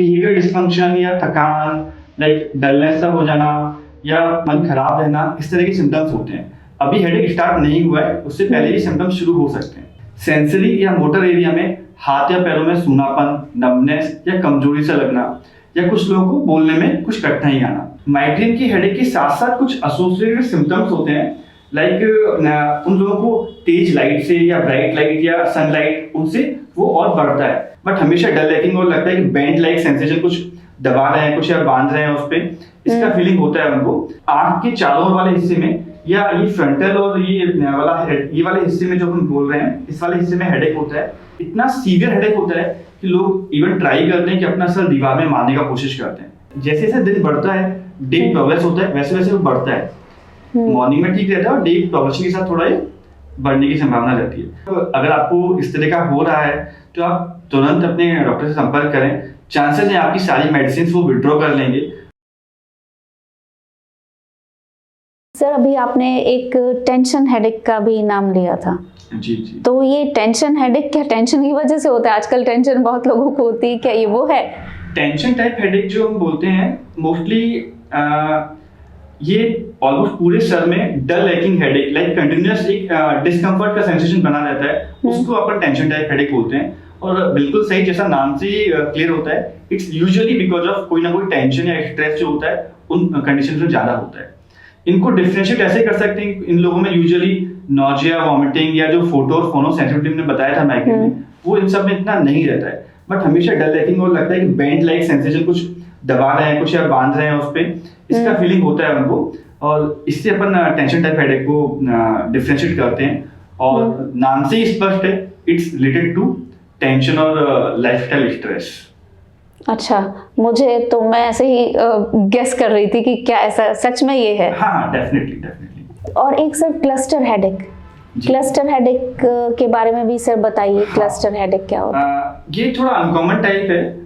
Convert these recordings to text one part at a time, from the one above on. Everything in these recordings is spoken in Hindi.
बिहेवियर डिस्फंक्शन या थकान, लाइक डलनेस सा हो जाना या मन खराब रहना, इस तरह के सिम्टम्स होते हैं। अभी हेडेक स्टार्ट नहीं हुआ है, उससे पहले ये सिम्टम्स शुरू हो सकते हैं। सेंसरी या मोटर एरिया में हाथ या पैरों में सूनापन, नमनेस या कमजोरी सा लगना, या कुछ लोगों को बोलने में कुछ कठिनाई आना। माइग्रेन की हेडेक के साथ साथ कुछ एसोसिएटेड सिम्टम्स होते हैं, लाइक उन लोगों को तेज लाइट से या ब्राइट लाइट या सनलाइट, उनसे वो और बढ़ता है। बट हमेशा डल लैकिंग और लगता है कि बैंड लाइक सेंसेशन, कुछ दबा रहे हैं कुछ या बांध रहे हैं उस पे, इसका फीलिंग होता है उनको। आंख के चारों ओर वाले हिस्से में या ये फ्रंटल और ये वाले हिस्से में जो हम बोल रहे हैं, इस वाले हिस्से में हेडेक होता है। इतना सीवियर हेडेक होता है कि लोग इवन ट्राई करते हैं कि अपना सर दीवार में मारने का कोशिश करते हैं। जैसे जैसे दिन बढ़ता है, डे प्रोग्रेस होता है, वैसे वैसे वो बढ़ता है। मॉर्निंग में ठीक रहता है और डे प्रोग्रेशन के साथ थोड़ा ये बढ़ने की संभावना रहती है। तो अगर आपको इस तरह का हो रहा है तो आप तुरंत अपने डॉक्टर से संपर्क करें। चांसेस हैं आपकी सारी मेडिसिन वो विड्रॉ कर लेंगे। सर, अभी आपने एक टेंशन हेडेक का भी नाम लिया था। जी जी। तो ये टेंशन हेडेक क्या टेंशन की वजह से होता है? आजकल टेंशन बहुत लोगों को होती है, क्या ये वो है? टेंशन टाइप हेडेक जो हम बोलते हैं, मोस्टली ये ऑलमोस्ट पूरे सर में डल लैकिंग हेडेक, लाइक कंटिन्यूअस एक डिस्कम्फर्ट का सेंसेशन बना रहता है, उसको अपन टेंशन टाइप हेडेक बोलते हैं। और बिल्कुल सही, जैसा नाम से क्लियर होता है, इट्स यूजुअली बिकॉज ऑफ कोई ना कोई टेंशन या स्ट्रेस जो होता है उन कंडीशन में ज्यादा होता है। इनको डिफरेंशिएट ऐसे कर सकते हैं, इन लोगों में यूजुअली नॉजिया, वॉमिटिंग या जो फोटो और फोनो सेंसिटिव ने बताया था माइग्रेन में, वो इन सब में इतना नहीं रहता है। बट हमेशा डल लैकिंग और लगता है कि बैंड लाइक सेंसेशन, कुछ दबा रहे हैं कुछ या बांध रहे हैं उस पे, इसका फीलिंग होता है उनको। और इससे अपन टेंशन टाइप हेडेक को डिफरेंशिएट करते हैं। और नाम से ही स्पष्ट है, इट्स रिलेटेड टू टेंशन और लाइफस्टाइल स्ट्रेस। अच्छा, मुझे तो मैं ऐसे ही गेस कर रही थी कि क्या ऐसा सच में ये है? हाँ, डेफिनेटली। और एक sir cluster headache, cluster headache के बारे में भी सर बताइए। क्लस्टर हेडेक क्या होता है? ये थोड़ा अनकॉमन टाइप है।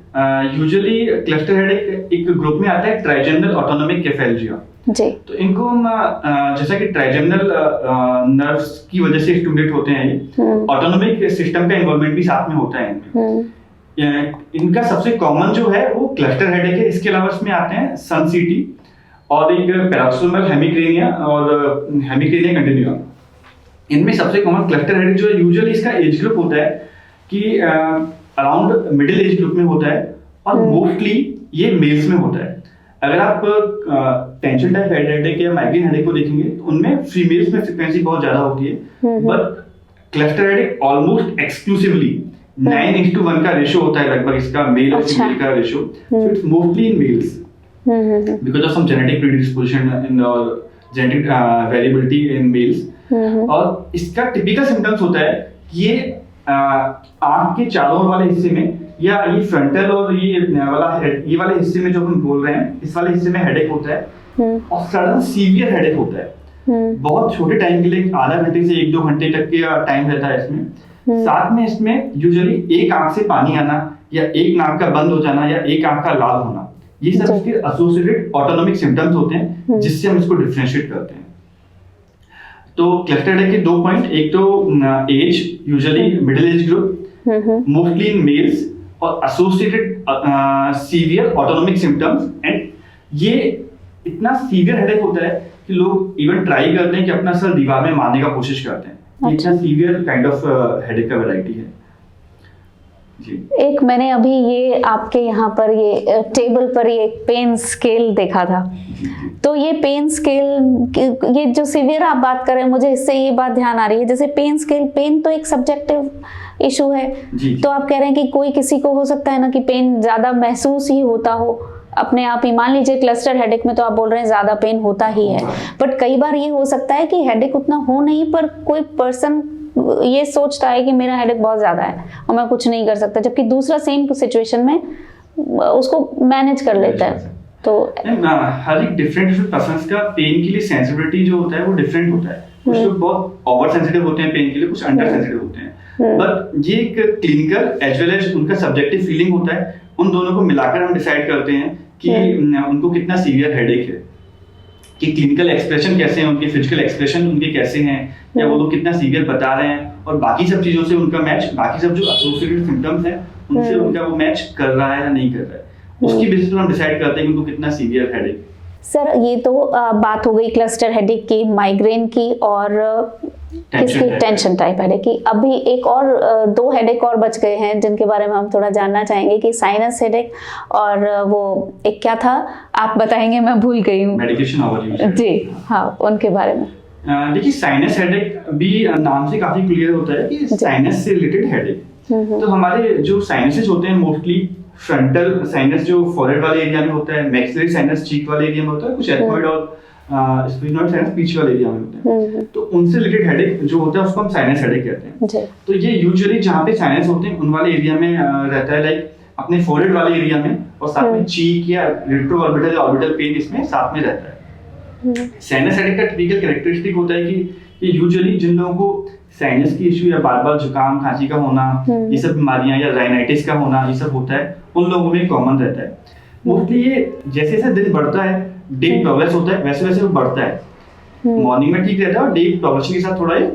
यूजुअली क्लस्टर हेडेक एक ग्रुप में आता है, ट्राइजेमिनल ऑटोनोमिक केफेल्जिया। जी। तो इनको हम जैसा कि ट्राइजेमिनल नर्व्स की वजह से स्टिमुलेट होते हैं, ये ऑटोनोमिक सिस्टम का इन्वॉल्वमेंट भी साथ में होता है इनमें। इनका सबसे कॉमन जो है वो क्लस्टर हेडेक है। इसके अलावा इसमें आते हैं सन सिटी और एक पैराक्सोनल हेमिक्रेनिया और हेमिक्रेनिया कंटिन्यूआ। इनमें सबसे कॉमन क्लस्टर हेडेक जो है, यूजुअली इसका एज ग्रुप होता है कि अराउंड मिडिल एज ग्रुप में होता है और मोस्टली ये मेल्स में होता है। अगर आप टेंशन टाइप हेडेक या माइग्रेन हेडेक को देखेंगे तो उनमें फीमेल्स में फ्रीक्वेंसी बहुत ज्यादा होती है। But cluster headache almost exclusively 9:1 का रेशो होता है लगभग इसका, मेल और फीमेल का ratio. So it's mostly in males because of some genetic predisposition in और जेनेटिक वेरिएबिलिटी इन मेल्स। और इसका टिपिकल सिम्टम्स होता है कि ये आंख के चारों ओर वाले हिस्से में या ये फ्रंटल और ये वाले हिस्से में जो हम बोल रहे हैं, इस वाले हिस्से में हेडेक होता है और सडन सीवियर हेडेक होता है। बहुत छोटे टाइम के लिए, आधा घंटे से 1-2 घंटे तक का टाइम रहता है इसमें। साथ में इसमें यूजुअली एक आंख से पानी आना या एक नाक का बंद हो जाना या एक आंख का लाल होना, ये सब इसके एसोसिएटेड ऑटोनोमिक सिम्टम्स होते हैं, जिससे हम इसको डिफरेंशिएट करते हैं। तो क्लस्टर हेडेक के 2 पॉइंट, एक तो age, usually middle age group, mostly in males, और associated severe autonomic symptoms. And ये इतना सीवियर हेडेक होता है कि लोग इवन ट्राई करते हैं कि अपना सर दीवार में मारने का कोशिश करते हैं। इतना सीवियर काइंड ऑफ हेडेक का वैरायटी है जी। एक मैंने अभी ये आपके यहाँ पर ये टेबल पर ये एक पेन स्केल देखा था। तो ये पेन स्केल, ये जो सीवियर आप बात कर रहे हैं, मुझे इससे ये बात ध्यान आ रही है, जैसे पेन स्केल, पेन तो एक सब्जेक्टिव इशू है। तो आप कह रहे हैं कि कोई किसी को हो सकता है ना कि पेन ज्यादा महसूस ही होता हो अपने आप ही। मान लीजिए क्लस्टर हेडेक में तो आप बोल रहे हैं ज्यादा पेन होता ही है, बट कई बार ये हो सकता है कि हेडेक उतना हो नहीं, पर कोई पर्सन ये सोचता है कि मेरा हेडेक बहुत ज्यादा है और मैं कुछ नहीं कर सकता, जबकि दूसरा सेम सिचुएशन में उसको मैनेज कर लेता है। तो हर एक डिफरेंट पर्सन्स का पेन के लिए सेंसिटिविटी जो होता है वो डिफरेंट होता है। कुछ लोग बहुत ओवर सेंसिटिव होते हैं पेन के लिए, कुछ अंडर सेंसिटिव होते हैं। बट ये एक क्लिनिकल एज वेल एज उनका सब्जेक्टिव फीलिंग होता है। उन दोनों को मिलाकर हम डिसाइड करते हैं कि उनको कितना सीवियर हेडेक है, कि क्लिनिकल एक्सप्रेशन कैसे हैं, उनके फिजिकल एक्सप्रेशन उनके कैसे हैं, या वो लोग कितना सीवियर बता रहे हैं, और बाकी सब चीजों से उनका मैच, बाकी सब जो एसोसिएटेड सिम्टम्स हैं उनसे उनका वो मैच कर रहा है या नहीं कर रहा है। उसकी बेसिस पर हम डिसाइड करते हैं कि उनको कितना सीवियर हेडेक। सर ये तो बात हो गई क्लस्टर हेडेक की, माइग्रेन की और किसकी, टेंशन टाइप हेडेक की। अभी एक और 2 हेडेक और बच गए हैं जिनके बारे में हम थोड़ा जानना चाहेंगे कि साइनस हेडेक और वो एक क्या था आप बताएंगे, मैं भूल गई हूँ। मेडिकेशन ओवरयूज जी हाँ, उनके बारे में। देखिए साइनस हेडेक भी नाम से काफी क्लियर होता है कि साइनस से रिलेटेड हेडेक। तो हमारे जो साइनसेस होते हैं मोस्टली फ्रंटल साइनस जो फॉरहेड वाले एरिया में होता है, मैक्सिलरी साइनस चीक वाले एरिया में होता है, कुछ एथमॉइड और स्फिनोइड साइनस पीछे वाले एरिया में होते हैं। तो उनसे रिलेटेड हेडेक जो होता है उसको हम साइनस हेडेक कहते हैं। तो ये यूजुअली जहाँ पे साइनस होते हैं उन वाले एरिया में रहता है, लाइक अपने फॉरहेड वाले एरिया में, और साथ में चीक या रेट्रोऑर्बिटल या ऑर्बिटल पेन इसमें साथ में रहता है। साइनस हेडेक का टिपिकल कैरेक्टरिस्टिक होता है कि यूजुअली जिन लोगों को साइनस की इश्यू या बार-बार जुकाम खांसी का होना, ये सब बीमारियां या राइनाइटिस का होना, ये सब होता है, उन लोगों में कॉमन रहता है। मोस्टली ये जैसे जैसे दिन बढ़ता है, डे प्रोग्रेस होता है, वैसे वैसे वो बढ़ता है। मॉर्निंग में ठीक रहता है और डे प्रोग्रेशन के साथ थोड़ा ये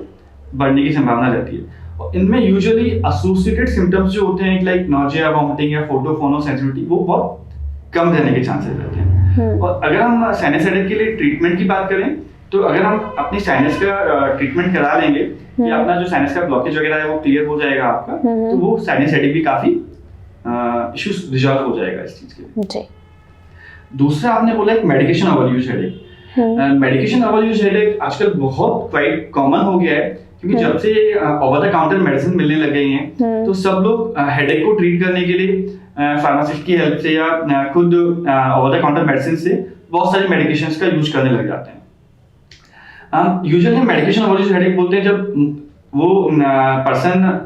बढ़ने की संभावना रहती है। और इनमें यूजुअली एसोसिएटेड सिम्टम्स जो होते हैं लाइक नॉजिया, वॉमिटिंग या फोटोफोनोसेंसिटिविटी, वो बहुत कम रहने के चांसेस रहते हैं। और अगर हम साइनस हेडेक के लिए ट्रीटमेंट की बात करें तो अगर हम अपनी साइनस का ट्रीटमेंट करा लेंगे या अपना जो साइनस का ब्लॉकेज वगैरह है वो क्लियर हो जाएगा आपका, तो वो साइनस हेडेक भी काफी इश्यूज रिजॉल्व हो जाएगा इस चीज के लिए। दूसरा आपने बोला एक medication overuse headache. Medication overuse headache आजकल बहुत क्वाइट कॉमन हो गया है, क्योंकि जब से ओवर द काउंटर मेडिसिन मिलने लग गई हैं तो सब लोग हेडेक को ट्रीट करने के लिए फार्मासिस्ट की हेल्प से या खुद ओवर द काउंटर मेडिसिन से बहुत सारी मेडिकेशंस का यूज करने लग जाते हैं। यूजुअली हम मेडिकेशन ओवरयूज हेडेक बोलते हैं जब वो पर्सन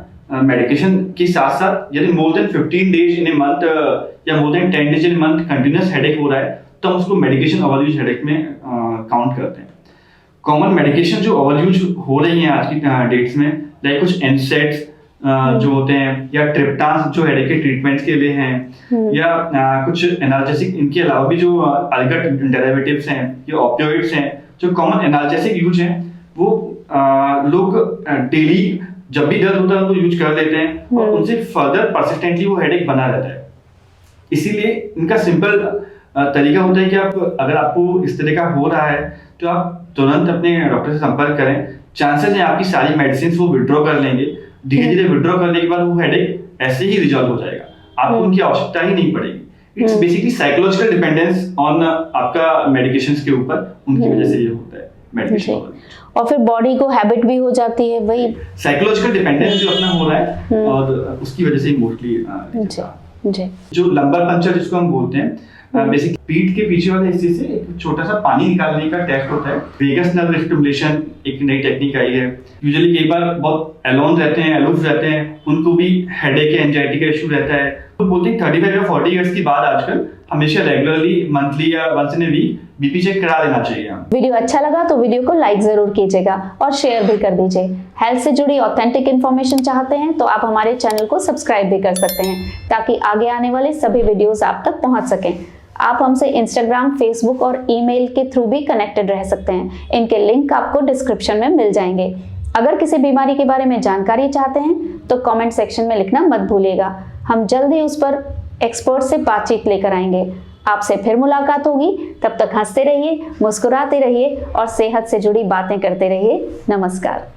मेडिकेशन के साथ साथ यदि more than 15 days in a month या more than 10 days in a month continuous headache हो रहा है तो हम उसको मेडिकेशन ओवरयूज हेडेक में काउंट करते हैं। कॉमन मेडिकेशन जो ओवरयूज हो रही हैं आज की डेट्स में, लाइक कुछ एनसेड्स जो होते हैं या ट्रिप्टान जो हेडेक के ट्रीटमेंट्स के लिए हैं, या कुछ एनाल्जेसिक, इनके अलावा भी जो अलग डेरिवेटिव्स हैं या ऑपियोइड्स हैं जो कॉमन एनाल्जेसिक यूज हैं, वो लोग डेली जब भी दर्द होता है उनको यूज कर लेते हैं और उनसे फर्दर परसिस्टेंटली वो हेडेक बना रहता है। इसीलिए इनका सिंपल तरीका होता है कि आप अगर आपको इस तरह का हो रहा है तो आप तुरंत अपने डॉक्टर से संपर्क करें। चांसेस हैं आपकी सारी मेडिसिन वो विड्रॉ कर लेंगे, धीरे धीरे विड्रॉ करने के बाद वो हेडेक ऐसे ही रिजॉल्व हो जाएगा, आपको उनकी आवश्यकता ही नहीं पड़ेगी। It's basically psychological dependence on आपका मेडिकेशंस के ऊपर, उनकी वजह से ये होता है मेडिकेशन। और फिर बॉडी को हैबिट भी हो जाती है, वही साइकोलॉजिकल डिपेंडेंस जो अपना हो रहा है और उसकी वजह से मोस्टली जो लंबर पंचर जिसको हम बोलते हैं, बेसिक पीठ के पीछे वाले हिस्से से एक छोटा सा पानी निकालने का टेस्ट होता है। वेगस नर्व स्टिमुलेशन एक नई टेक्निक आई है। यूजुअली कई बार बहुत एलोन रहते हैं, अलूफ रहते हैं, उनको भी हेडेक या एंजाइटी का इशू रहता है, तो बोलते हैं 35 या 40 इयर्स की बाद आजकल हमेशा रेगुलरली मंथली या once in a week BP check करा लेना चाहिए। वीडियो अच्छा लगा तो वीडियो को लाइक जरूर कीजिएगा और शेयर भी कर दीजिए। हेल्थ से जुड़ी ऑथेंटिक इन्फॉर्मेशन चाहते हैं तो आप हमारे चैनल को सब्सक्राइब भी कर सकते हैं ताकि आगे आने वाले सभी वीडियोस आप तक पहुंच सकें। आप हमसे इंस्टाग्राम, फेसबुक और ईमेल के थ्रू भी कनेक्टेड रह सकते हैं। इनके लिंक आपको डिस्क्रिप्शन में मिल जाएंगे। अगर किसी बीमारी के बारे में जानकारी चाहते हैं तो कमेंट सेक्शन में लिखना मत भूलिएगा। हम जल्द ही उस पर एक्सपर्ट से बातचीत लेकर आएंगे। आपसे फिर मुलाकात होगी, तब तक हंसते रहिए, मुस्कुराते रहिए और सेहत से जुड़ी बातें करते रहिए। नमस्कार।